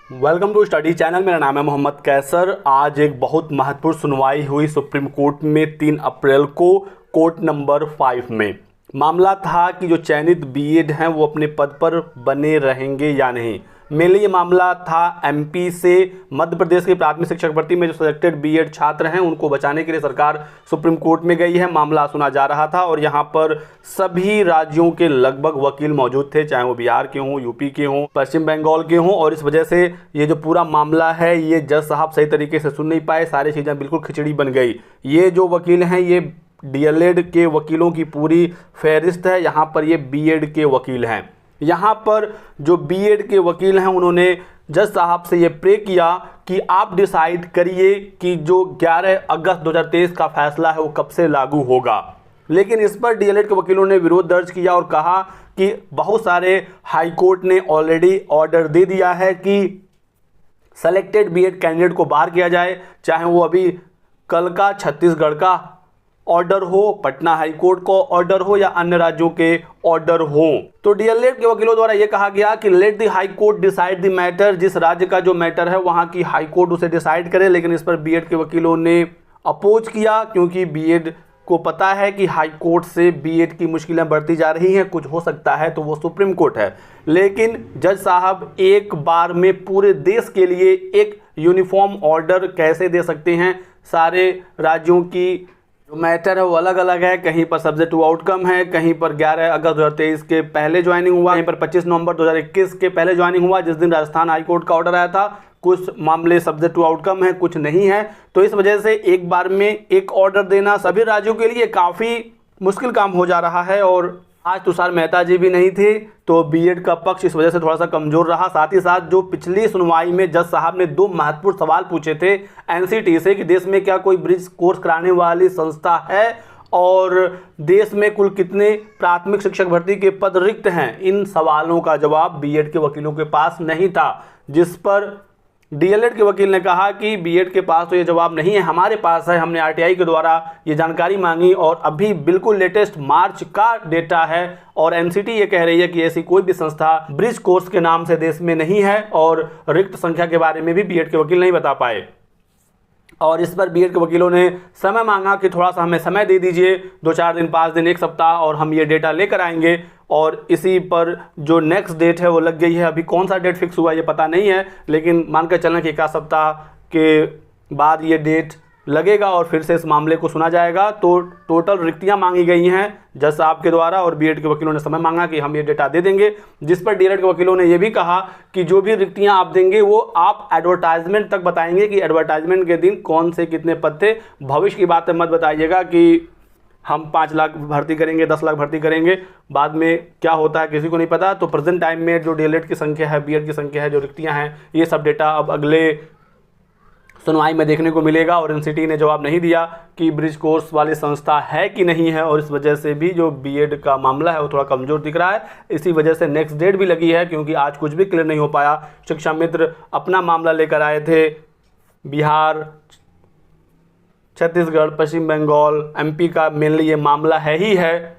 Welcome to study channel. मेरा नाम है मोहम्मद कैसर। आज एक बहुत महत्वपूर्ण सुनवाई हुई सुप्रीम कोर्ट में 3 अप्रैल को कोर्ट नंबर 5 में। मामला था कि जो चयनित बीएड हैं वो अपने पद पर बने रहेंगे या नहीं। मेनली ये मामला था एमपी से मध्य प्रदेश की प्राथमिक शिक्षक भर्ती में जो सिलेक्टेड बीएड छात्र हैं उनको बचाने के लिए सरकार सुप्रीम कोर्ट में गई है। मामला सुना जा रहा था और यहाँ पर सभी राज्यों के लगभग वकील मौजूद थे, चाहे वो बिहार के हों, यूपी के हों, पश्चिम बंगाल के हों। और इस वजह से ये जो पूरा मामला है ये जज साहब सही तरीके से सुन नहीं पाए, सारी चीज़ें बिल्कुल खिचड़ी बन गई। ये जो वकील हैं ये डीएलएड के वकीलों की पूरी फहरिस्त है। यहाँ पर ये बीएड के वकील हैं। यहाँ पर जो बीएड के वकील हैं उन्होंने जज साहब से ये प्रे किया कि आप डिसाइड करिए कि जो 11 अगस्त 2023 का फैसला है वो कब से लागू होगा। लेकिन इस पर डीएलएड के वकीलों ने विरोध दर्ज किया और कहा कि बहुत सारे हाई कोर्ट ने ऑलरेडी ऑर्डर दे दिया है कि सेलेक्टेड बीएड कैंडिडेट को बाहर किया जाए, चाहे वो अभी कल का छत्तीसगढ़ का ऑर्डर हो, पटना हाई कोर्ट को ऑर्डर हो या अन्य राज्यों के ऑर्डर हो। तो डीएलएड के वकीलों द्वारा यह कहा गया कि let the high court decide the matter. जिस राज्य का जो मैटर है वहां की हाई कोर्ट उसे डिसाइड करे। लेकिन इस पर बीएड के वकीलों ने अपोज किया, क्योंकि बीएड को पता है कि हाई कोर्ट से बीएड की मुश्किलें बढ़ती जा रही हैं, कुछ हो सकता है तो वो सुप्रीम कोर्ट है। लेकिन जज साहब एक बार में पूरे देश के लिए एक यूनिफॉर्म ऑर्डर कैसे दे सकते हैं? सारे राज्यों की जो मैटर है वो अलग अलग है। कहीं पर सब्जेक्ट टू आउटकम है, कहीं पर 11 अगस्त 2023 के पहले ज्वाइनिंग हुआ, कहीं पर 25 नवंबर 2021 के पहले ज्वाइनिंग हुआ जिस दिन राजस्थान हाई कोर्ट का ऑर्डर आया था। कुछ मामले सब्जेक्ट टू आउटकम है, कुछ नहीं है। तो इस वजह से एक बार में एक ऑर्डर देना सभी राज्यों के लिए काफ़ी मुश्किल काम हो जा रहा है। और आज तुषार मेहता जी भी नहीं थे तो बीएड का पक्ष इस वजह से थोड़ा सा कमज़ोर रहा। साथ ही साथ जो पिछली सुनवाई में जज साहब ने 2 महत्वपूर्ण सवाल पूछे थे एनसीटी से कि देश में क्या कोई ब्रिज कोर्स कराने वाली संस्था है और देश में कुल कितने प्राथमिक शिक्षक भर्ती के पद रिक्त हैं, इन सवालों का जवाब बीएड के वकीलों के पास नहीं था। जिस पर डीएलएड के वकील ने कहा कि बीएड के पास तो ये जवाब नहीं है, हमारे पास है। हमने आरटीआई के द्वारा ये जानकारी मांगी और अभी बिल्कुल लेटेस्ट मार्च का डेटा है और एनसीटी ये कह रही है कि ऐसी कोई भी संस्था ब्रिज कोर्स के नाम से देश में नहीं है। और रिक्त संख्या के बारे में भी बीएड के वकील नहीं बता पाए। और इस पर बीएड के वकीलों ने समय मांगा कि थोड़ा सा हमें समय दे दीजिए, 2-4 दिन, 5 दिन, 1 सप्ताह, और हम ये डेटा लेकर आएंगे। और इसी पर जो नेक्स्ट डेट है वो लग गई है। अभी कौन सा डेट फिक्स हुआ ये पता नहीं है, लेकिन मानकर चलना कि 1 सप्ताह के बाद ये डेट लगेगा और फिर से इस मामले को सुना जाएगा। तो टोटल रिक्तियां मांगी गई हैं जज साहब के द्वारा और बीएड के वकीलों ने समय मांगा कि हम ये डेटा दे देंगे। जिस पर डीएलएड के वकीलों ने ये भी कहा कि जो भी रिक्तियां आप देंगे वो आप एडवर्टाइजमेंट तक बताएंगे कि एडवर्टाइजमेंट के दिन कौन से कितने पद थे। भविष्य की बातें मत बताइएगा कि हम 5 लाख भर्ती करेंगे, 10 लाख भर्ती करेंगे, बाद में क्या होता है किसी को नहीं पता। तो प्रेजेंट टाइम में जो डीएलएड की संख्या है, बीएड की संख्या है, जो रिक्तियां हैं, ये सब डेटा अब अगले सुनवाई में देखने को मिलेगा। और एनसीटी ने जवाब नहीं दिया कि ब्रिज कोर्स वाली संस्था है कि नहीं है, और इस वजह से भी जो बीएड का मामला है वो थोड़ा कमज़ोर दिख रहा है। इसी वजह से नेक्स्ट डेट भी लगी है, क्योंकि आज कुछ भी क्लियर नहीं हो पाया। शिक्षा मित्र अपना मामला लेकर आए थे, बिहार, छत्तीसगढ़, पश्चिम बंगाल, एमपी का मेनली ये मामला है ही है।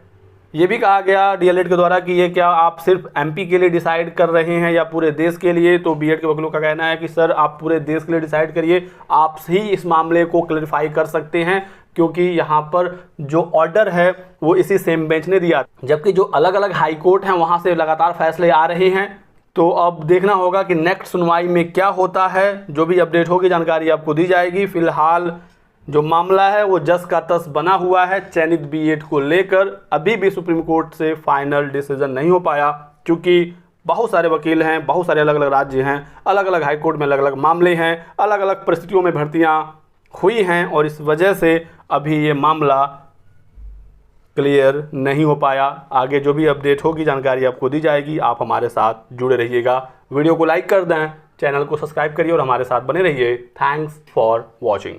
ये भी कहा गया डीएलएड के द्वारा कि ये क्या आप सिर्फ एमपी के लिए डिसाइड कर रहे हैं या पूरे देश के लिए? तो बीएड के वकीलों का कहना है कि सर आप पूरे देश के लिए डिसाइड करिए, आप ही इस मामले को क्लैरिफाई कर सकते हैं, क्योंकि यहाँ पर जो ऑर्डर है वो इसी सेम बेंच ने दिया, जबकि जो अलग अलग हाई कोर्ट हैं वहाँ से लगातार फैसले आ रहे हैं। तो अब देखना होगा कि नेक्स्ट सुनवाई में क्या होता है। जो भी अपडेट होगी जानकारी आपको दी जाएगी। फिलहाल जो मामला है वो जस का तस बना हुआ है चयनित बीएड को लेकर। अभी भी सुप्रीम कोर्ट से फाइनल डिसीजन नहीं हो पाया, क्योंकि बहुत सारे वकील हैं, बहुत सारे अलग अलग राज्य हैं, अलग अलग हाई कोर्ट में अलग अलग मामले हैं, अलग अलग परिस्थितियों में भर्तियां हुई हैं, और इस वजह से अभी ये मामला क्लियर नहीं हो पाया। आगे जो भी अपडेट होगी जानकारी आपको दी जाएगी। आप हमारे साथ जुड़े रहिएगा। वीडियो को लाइक कर दें, चैनल को सब्सक्राइब करिए और हमारे साथ बने रहिए। Thanks for watching.